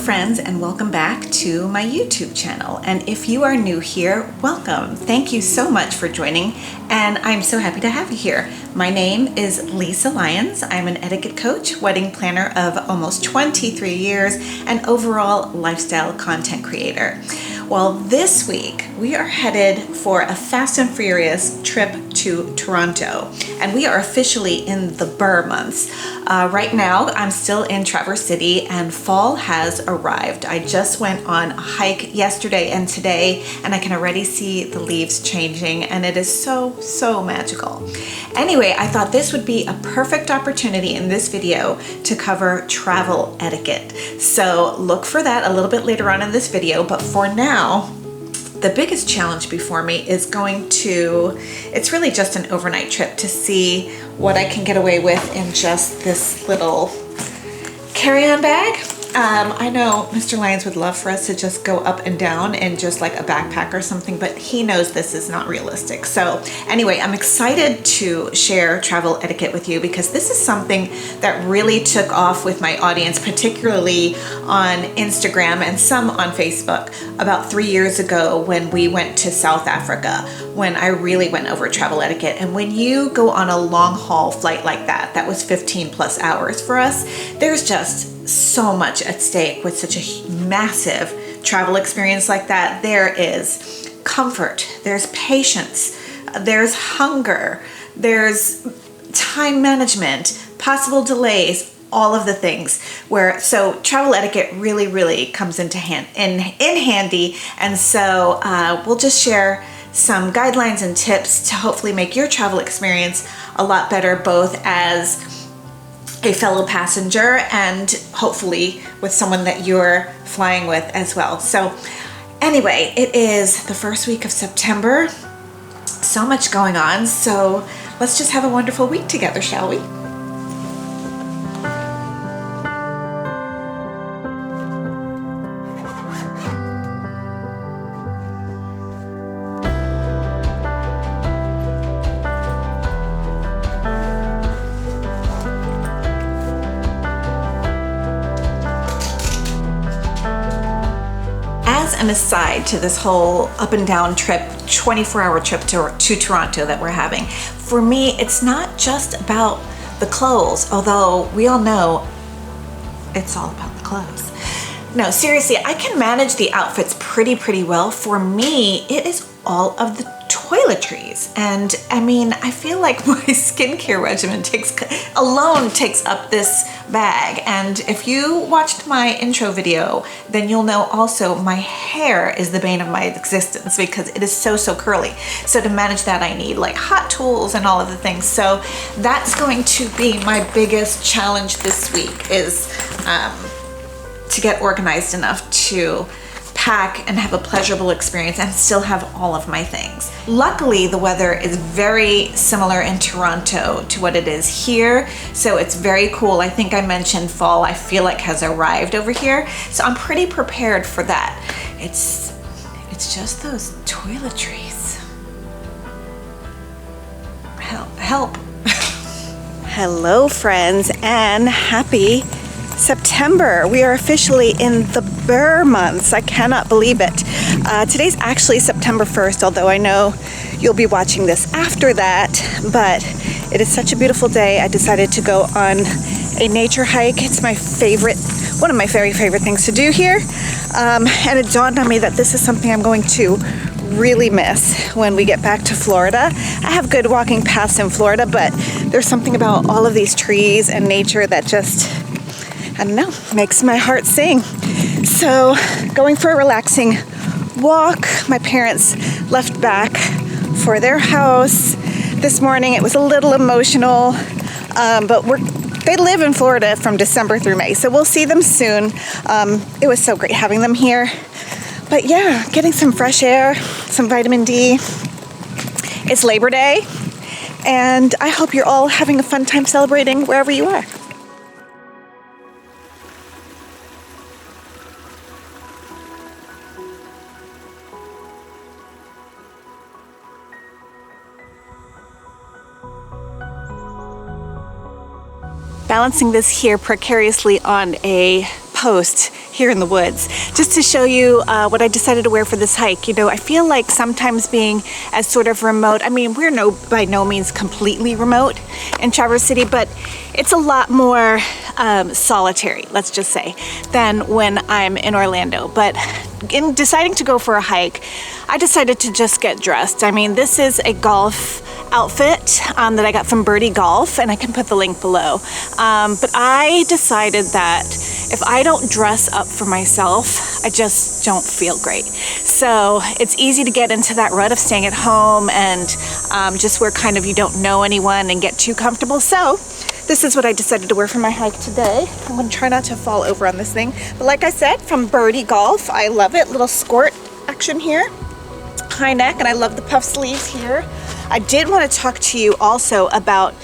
friends, and welcome back to my YouTube channel. And if you are new here, welcome. Thank you so much for joining, and I'm so happy to have you here. My name is Lisa Lyons. I'm an etiquette coach, wedding planner of almost 23 years, and overall lifestyle content creator. Well, this week we are headed for a fast and furious trip to Toronto, and we are officially in the Burr months. Right now I'm still in Traverse City and fall has arrived. I just went on a hike yesterday and today, and I can already see the leaves changing, and it is so magical. Anyway, I thought this would be a perfect opportunity in this video to cover travel etiquette. So look for that a little bit later on in this video, but for now, the biggest challenge before me is it's really just an overnight trip to see what I can get away with in just this little carry-on bag. I know Mr. Lyons would love for us to just go up and down in just like a backpack or something, but he knows this is not realistic. So anyway, I'm excited to share travel etiquette with you because this is something that really took off with my audience, particularly on Instagram and some on Facebook about 3 years ago when we went to South Africa, when I really went over travel etiquette. And when you go on a long haul flight like that was 15 plus hours for us, there's just so much at stake with such a massive travel experience like that. There is comfort, there's patience, there's hunger, there's time management, possible delays, all of the things so travel etiquette really comes into handy. And so we'll just share some guidelines and tips to hopefully make your travel experience a lot better, both as a fellow passenger and hopefully with someone that you're flying with as well. So anyway, it is the first week of September. So much going on. So let's just have a wonderful week together, shall we? An aside to this whole up and down trip, 24-hour trip to Toronto that we're having, for me it's not just about the clothes, although we all know it's all about the clothes. No, seriously, I can manage the outfits pretty well. For me, it is all of the toiletries. And I mean, I feel like my skincare regimen alone takes up this bag. And if you watched my intro video, then you'll know also my hair is the bane of my existence because it is so curly. So to manage that, I need like hot tools and all of the things. So that's going to be my biggest challenge this week, is to get organized enough to pack and have a pleasurable experience and still have all of my things. Luckily, the weather is very similar in Toronto to what it is here, so it's very cool. I think I mentioned fall, I feel like, has arrived over here, so I'm pretty prepared for that. It's just those toiletries. Help. Hello friends, and happy September. We are officially in the Burr months. I cannot believe it. Today's actually September 1st, although I know you'll be watching this after that, but it is such a beautiful day. I decided to go on a nature hike. It's one of my very favorite things to do here. And it dawned on me that this is something I'm going to really miss when we get back to Florida. I have good walking paths in Florida, but there's something about all of these trees and nature that just, I don't know, makes my heart sing. So going for a relaxing walk. My parents left back for their house this morning. It was a little emotional, but they live in Florida from December through May, so we'll see them soon. It was so great having them here. But yeah, getting some fresh air, some vitamin D. It's Labor Day, and I hope you're all having a fun time celebrating wherever you are. Balancing this here precariously on a post here in the woods, just to show you what I decided to wear for this hike. You know, I feel like sometimes being as sort of remote, I mean, we're by no means completely remote in Traverse City, but it's a lot more solitary, let's just say, than when I'm in Orlando. But in deciding to go for a hike, I decided to just get dressed. I mean, this is a golf outfit that I got from Birdie Golf, and I can put the link below. But I decided that if I don't dress up for myself, I just don't feel great. So it's easy to get into that rut of staying at home and just where kind of you don't know anyone and get too comfortable. So this is what I decided to wear for my hike today. I'm gonna try not to fall over on this thing. But like I said, from Birdie Golf, I love it. Little skirt action here, high neck, and I love the puff sleeves here. I did want to talk to you also about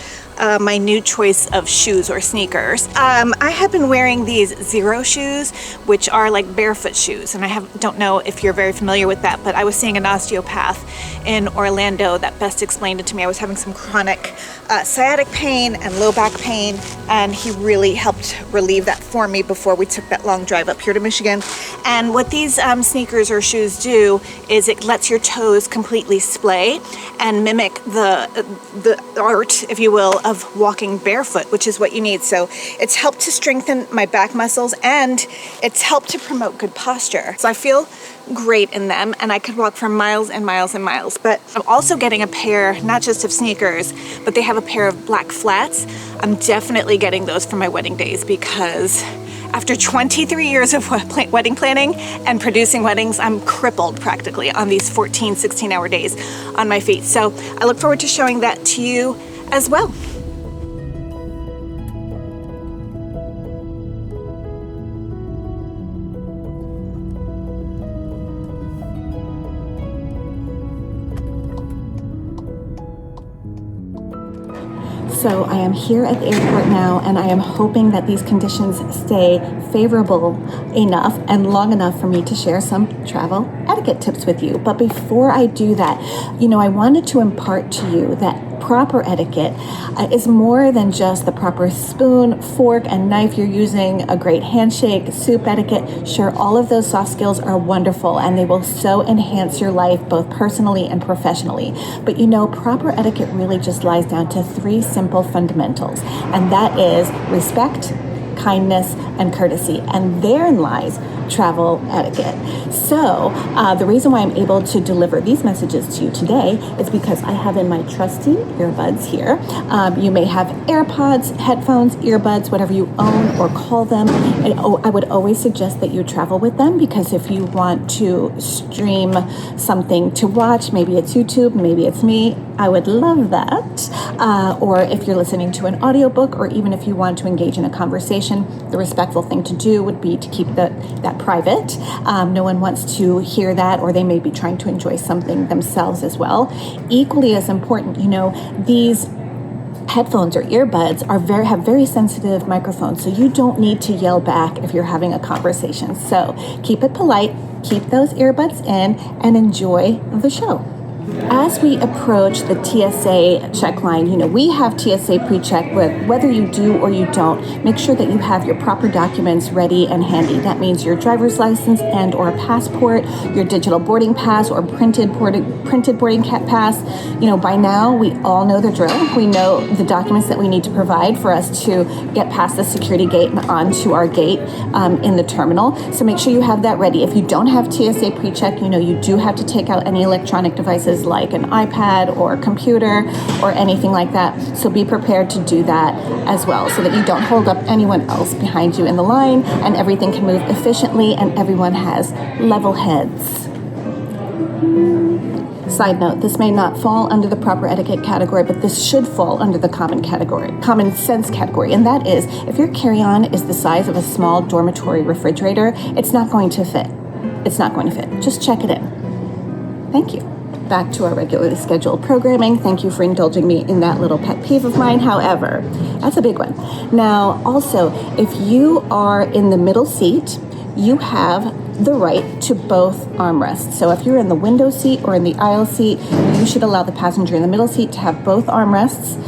my new choice of shoes or sneakers. I have been wearing these Zero shoes, which are like barefoot shoes, and I don't know if you're very familiar with that, but I was seeing an osteopath in Orlando that best explained it to me. I was having some chronic sciatic pain and low back pain, and he really helped relieve that for me before we took that long drive up here to Michigan. And what these sneakers or shoes do is it lets your toes completely splay and mimic the art, if you will, of walking barefoot, which is what you need. So it's helped to strengthen my back muscles, and it's helped to promote good posture. So I feel great in them, and I could walk for miles and miles and miles. But I'm also getting a pair, not just of sneakers, but they have a pair of black flats. I'm definitely getting those for my wedding days, because after 23 years of wedding planning and producing weddings, I'm crippled practically on these 14, 16-hour days on my feet. So I look forward to showing that to you as well. So I am here at the airport now, and I am hoping that these conditions stay favorable enough and long enough for me to share some travel etiquette tips with you. But before I do that, I wanted to impart to you that proper etiquette is more than just the proper spoon, fork, and knife you're using, a great handshake, soup etiquette. Sure, all of those soft skills are wonderful, and they will so enhance your life both personally and professionally. But proper etiquette really just lies down to three simple fundamentals, and that is respect, kindness, and courtesy. And therein lies travel etiquette. So the reason why I'm able to deliver these messages to you today is because I have in my trusty earbuds here. You may have AirPods, headphones, earbuds, whatever you own or call them. And I would always suggest that you travel with them, because if you want to stream something to watch, maybe it's YouTube, maybe it's me, I would love that. Or if you're listening to an audiobook, or even if you want to engage in a conversation, the respectful thing to do would be to keep that private. No one wants to hear that, or they may be trying to enjoy something themselves as well. Equally as important, these headphones or earbuds have very sensitive microphones, so you don't need to yell back if you're having a conversation. So keep it polite, keep those earbuds in, and enjoy the show. As we approach the TSA check line, we have TSA pre-check, but whether you do or you don't, make sure that you have your proper documents ready and handy. That means your driver's license and or a passport, your digital boarding pass or printed boarding pass. By now we all know the drill. We know the documents that we need to provide for us to get past the security gate and onto our gate in the terminal. So make sure you have that ready. If you don't have TSA pre-check, you do have to take out any electronic devices like an iPad or computer or anything like that. So be prepared to do that as well, so that you don't hold up anyone else behind you in the line, and everything can move efficiently and everyone has level heads. Side note, this may not fall under the proper etiquette category, but this should fall under the common sense category. And that is, if your carry-on is the size of a small dormitory refrigerator, it's not going to fit. It's not going to fit. Just check it in. Thank you. Back to our regularly scheduled programming. Thank you for indulging me in that little pet peeve of mine. However, that's a big one. Now, also, if you are in the middle seat, you have the right to both armrests. So if you're in the window seat or in the aisle seat, you should allow the passenger in the middle seat to have both armrests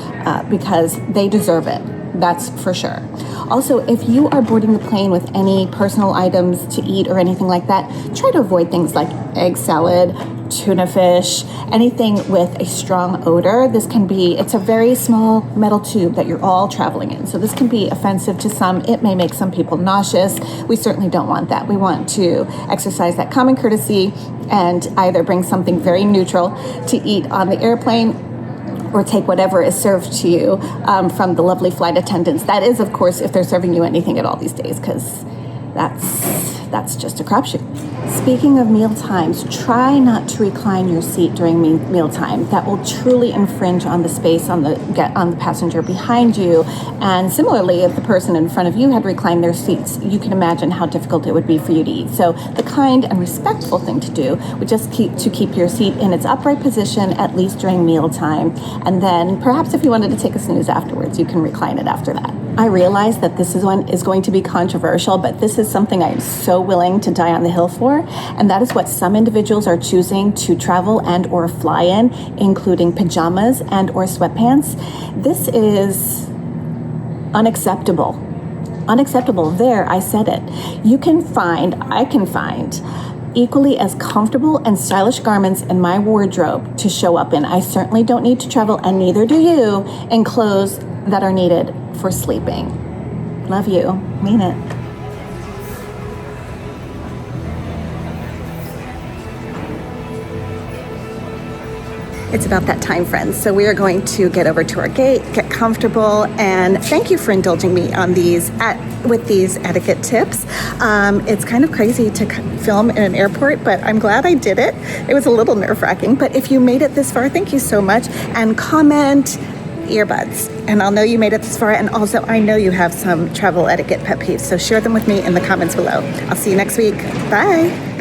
because they deserve it. That's for sure. Also, if you are boarding the plane with any personal items to eat or anything like that, try to avoid things like egg salad, tuna fish, anything with a strong odor. It's a very small metal tube that you're all traveling in. So this can be offensive to some. It may make some people nauseous. We certainly don't want that. We want to exercise that common courtesy and either bring something very neutral to eat on the airplane or take whatever is served to you from the lovely flight attendants. That is, of course, if they're serving you anything at all these days, because that's just a crapshoot. Speaking of meal times, try not to recline your seat during mealtime. That will truly infringe on the space on the passenger behind you. And similarly, if the person in front of you had reclined their seats, you can imagine how difficult it would be for you to eat. So the kind and respectful thing to do would just keep your seat in its upright position, at least during mealtime. And then perhaps if you wanted to take a snooze afterwards, you can recline it after that. I realize that this one is going to be controversial, but this is something I am so willing to die on the hill for, and that is what some individuals are choosing to travel and or fly in, including pajamas and or sweatpants. This is unacceptable. Unacceptable. There, I said it. I can find equally as comfortable and stylish garments in my wardrobe to show up in. I certainly don't need to travel, and neither do you, in clothes that are needed for sleeping. Love you. Mean it. It's about that time, friends. So we are going to get over to our gate, get comfortable, and thank you for indulging me on with these etiquette tips. It's kind of crazy to film in an airport, but I'm glad I did it. It was a little nerve-wracking, but if you made it this far, thank you so much. And comment earbuds, and I'll know you made it this far. And also, I know you have some travel etiquette pet peeves, so share them with me in the comments below. I'll see you next week. Bye.